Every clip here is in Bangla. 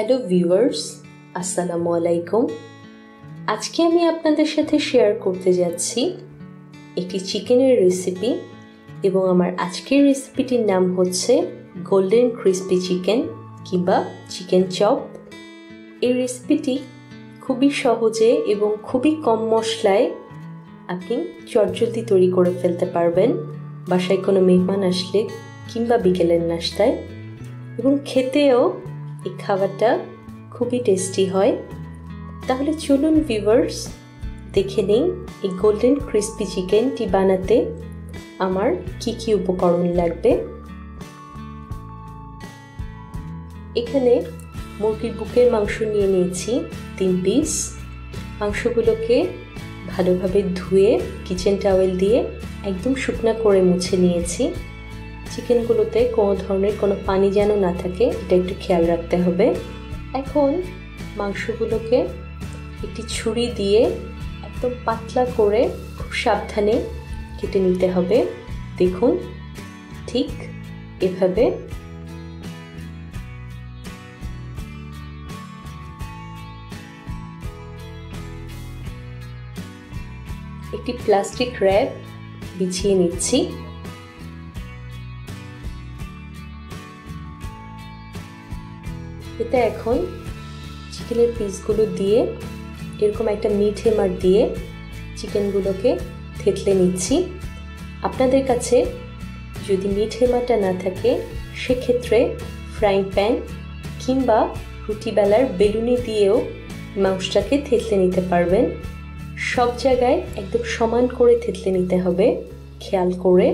হ্যালো ভিউয়ার্স, আসসালামু আলাইকুম। আজকে আমি আপনাদের সাথে শেয়ার করতে যাচ্ছি একটি চিকেনের রেসিপি এবং আমার আজকের রেসিপিটির নাম হচ্ছে গোল্ডেন ক্রিস্পি চিকেন কিংবা চিকেন চপ। এই রেসিপিটি খুবই সহজে এবং খুবই কম মশলায় আপনি চটজলদি তৈরি করে ফেলতে পারবেন বাসায় কোনো মেহমান আসলে কিংবা বিকেলের নাস্তায়, এবং খেতেও এই খাবারটা খুবই টেস্টি হয়। তাহলে চলুন ভিউয়ার্স দেখে নিন এই গোল্ডেন ক্রিস্পি চিকেনটি বানাতে আমার কি কি উপকরণ লাগবে। এখানে মুরগির বুকের মাংস নিয়ে নিয়েছি 3 পিস। মাংসগুলোকে ভালোভাবে ধুয়ে কিচেন টাওয়েল দিয়ে একদম শুকনা করে মুছে নিয়েছি। চিকেনগুলোতে কোনো ধরনের কোনো পানি যেন না থাকে, এটা একটু খেয়াল রাখতে হবে। এখন মাংসগুলোকে একটি ছুরি দিয়ে একদম পাতলা করে খুব সাবধানে কেটে নিতে হবে। দেখুন ঠিক এভাবে। একটি প্লাস্টিক র্যাপ বিছিয়ে নিচ্ছি। এতে এখন চিকেনের পিসগুলো দিয়ে এরকম একটা মিট হেমার দিয়ে চিকেনগুলোকে থেতলে নিচ্ছি। আপনাদের কাছে যদি মিট হেমারটা না থাকে সেক্ষেত্রে ফ্রাইং প্যান কিংবা রুটি বেলার বেলুনি দিয়েও মাংসটাকে থেতলে নিতে পারবেন। সব জায়গায় একদম সমান করে থেতলে নিতে হবে খেয়াল করে,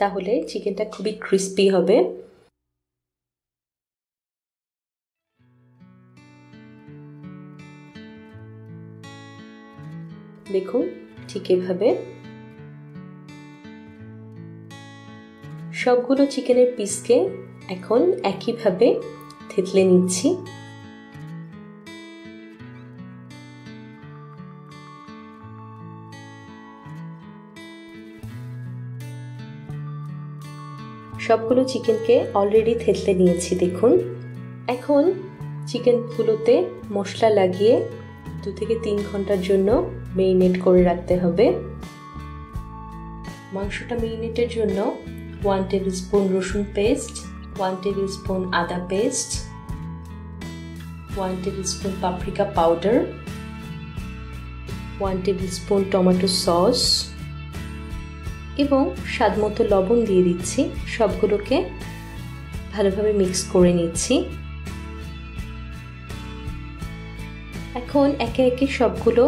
তাহলে চিকেনটা খুবই ক্রিস্পি হবে। দেখুন ঠিক এভাবে সবগুলো চিকেনের পিসকে এখন একইভাবে থেতলে নিচ্ছি। সবগুলো চিকেনকে অলরেডি থেতলে নিয়েছি দেখুন। এখন চিকেনগুলোতে মশলা লাগিয়ে 2 থেকে 3 ঘন্টার জন্য মেরিনেট করে রাখতে হবে। মাংসটা মেরিনেটের জন্য 1 টেবিলস্পুন রসুন পেস্ট, 1 টেবিলস্পুন আদা paste, 1 tablespoon paprika powder, 1 tablespoon tomato sauce এবং স্বাদমতো লবণ দিয়ে দিচ্ছি। সবগুলোকে ভালোভাবে মিক্স করে নিচ্ছি। এখন একে একে সবগুলো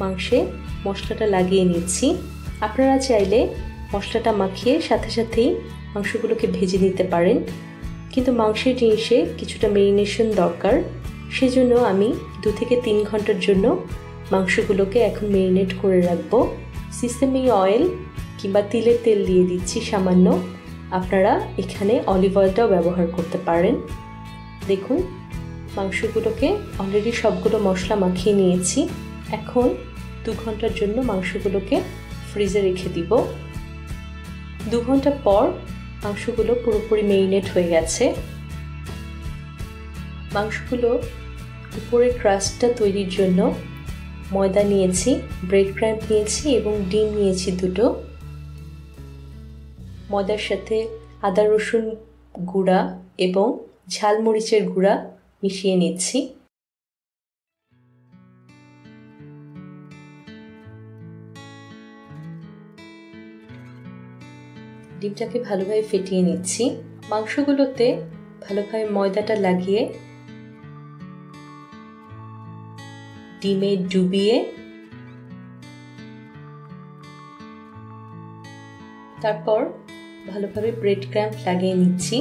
মাংসে মশলাটা লাগিয়ে নিচ্ছি। আপনারা চাইলে মশলাটা মাখিয়ে সাথে সাথেই মাংসগুলোকে ভেজে নিতে পারেন, কিন্তু মাংসের জিনিসে কিছুটা মেরিনেশন দরকার, সেজন্য আমি 2 থেকে 3 ঘন্টার জন্য মাংসগুলোকে এখন মেরিনেট করে রাখবো। সিসেমি অয়েল কিংবা তিলের তেল দিয়ে দিচ্ছি সামান্য। আপনারা এখানে অলিভ অয়েলটাও ব্যবহার করতে পারেন। দেখুন মাংসগুলোকে অলরেডি সবগুলো মশলা মাখিয়ে নিয়েছি। এখন 2 ঘন্টার জন্য মাংসগুলোকে ফ্রিজে রেখে দিব। 2 ঘন্টা পর মাংসগুলো পুরোপুরি মেরিনেট হয়ে গেছে। মাংসগুলো উপরের ক্রাস্টটা তৈরির জন্য ময়দা নিয়েছি, ব্রেড ক্রাম্ব নিয়েছি এবং ডিম নিয়েছি 2টো। ময়দার সাথে আদা রসুন গুঁড়া এবং ঝালমরিচের গুঁড়া মিশিয়ে নিচ্ছি। ডিমটাকে ভালোভাবে ফেটিয়ে নিচ্ছি। মাংসগুলোতে ভালোভাবে ময়দাটা লাগিয়ে ডিমে ডুবিয়ে তারপর ভালোভাবে ব্রেড ক্রাম্ব লাগিয়ে নিচ্ছি।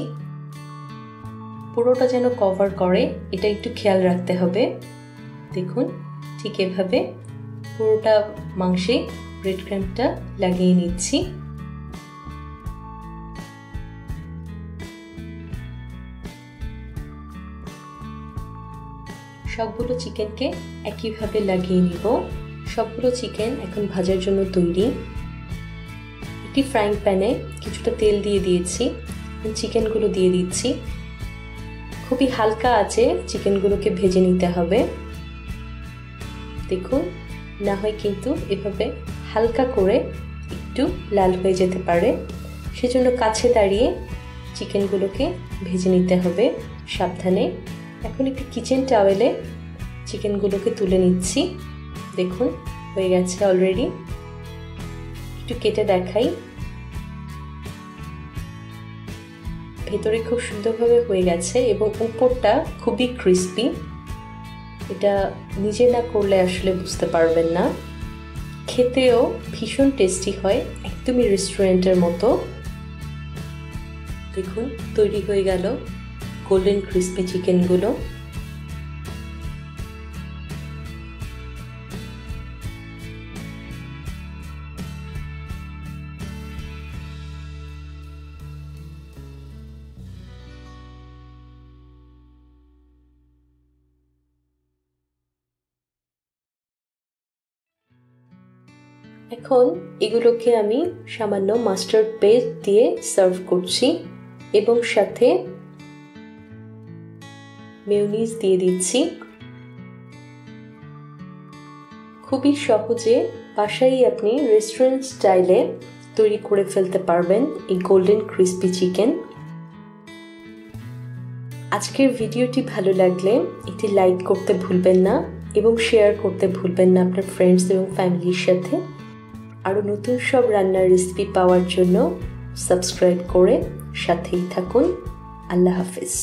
পুরোটা যেন কভার করে এটা একটু খেয়াল রাখতে হবে। দেখুন ঠিক এভাবে পুরোটা মাংসে ব্রেড ক্রাম্বটা লাগিয়ে নিচ্ছি। সবগুলো চিকেনকে একইভাবে লাগিয়ে নিব। সবগুলো চিকেন এখন ভাজার জন্য তৈরি। একটি ফ্রাইং প্যানে কিছুটা তেল দিয়ে দিয়েছি, চিকেনগুলো দিয়ে দিচ্ছি। খুবই হালকা আছে চিকেনগুলোকে ভেজে নিতে হবে। দেখুন, না হয় কিন্তু এভাবে হালকা করে একটু লাল হয়ে যেতে পারে, সেজন্য কাছে দাঁড়িয়ে চিকেনগুলোকে ভেজে নিতে হবে সাবধানে। এখন একটু কিচেন টাওয়েলে চিকেনগুলোকে তুলে নিচ্ছি। দেখুন হয়ে গেছে অলরেডি। একটু কেটে দেখাই, ভেতরে খুব সুন্দরভাবে হয়ে গেছে এবং উপরটা খুবই ক্রিস্পি। এটা নিজে না করলে আসলে বুঝতে পারবেন না। খেতেও ভীষণ টেস্টি হয়, একদমই রেস্টুরেন্টের মতো। দেখুন তৈরি হয়ে গেল গোল্ডেন ক্রিস্পি চিকেনগুলো। এখন এগুলোকে আমি সামান্য মাস্টার্ড পেস্ট দিয়ে সার্ভ করছি এবং সাথে মেয়োনিজ দিয়ে দিচ্ছি। খুবই সহজে বাসায় আপনি রেস্টুরেন্ট স্টাইলে তৈরি করে ফেলতে পারবেন এই গোল্ডেন ক্রিস্পি চিকেন। আজকের ভিডিওটি ভালো লাগলে এটি লাইক করতে ভুলবেন না এবং শেয়ার করতে ভুলবেন না আপনার ফ্রেন্ডস এবং ফ্যামিলির সাথে। আরও নতুন সব রান্নার রেসিপি পাওয়ার জন্য সাবস্ক্রাইব করে সাথেই থাকুন। আল্লাহ হাফেজ।